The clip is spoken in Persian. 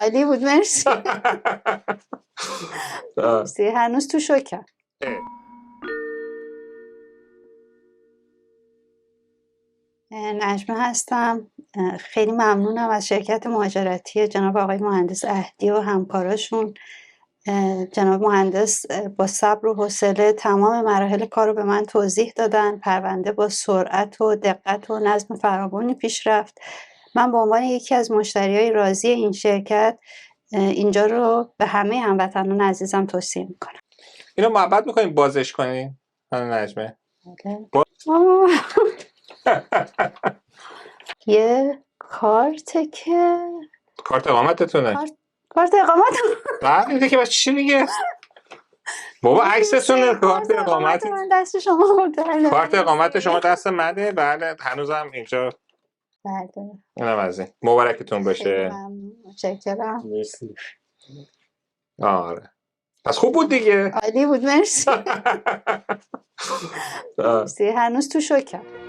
عالی بود، مرسی. مرسی، هنوز تو شوکم. نجمه هستم. خیلی ممنونم از شرکت مهاجرتی جناب آقای مهندس اهدی و همکاراشون. جناب مهندس با صبر و حوصله تمام مراحل کار رو به من توضیح دادن. پرونده با سرعت و دقت و نظم فراوانی پیش رفت. من به عنوان یکی از مشتریای راضی این شرکت اینجا رو به همه هموطنان عزیزم توصیه میکنم. اینو محبت میکنیم بازش کنیم خانم نجمه؟ یه کارت که کارت اقامتتونه؟ کارت اقامت. بله دیگه، بس چی میگه بابا؟ عکستونه. کارت اقامت من دست شما بود. کارت اقامت شما دست منه. بله هنوزم اینجا. بله. اینم از این. مبارکتون باشه. متشکرم. مرسی. آره پس خوب بود دیگه. عالی بود، مرسی. مرسی، هنوز تو شوکم.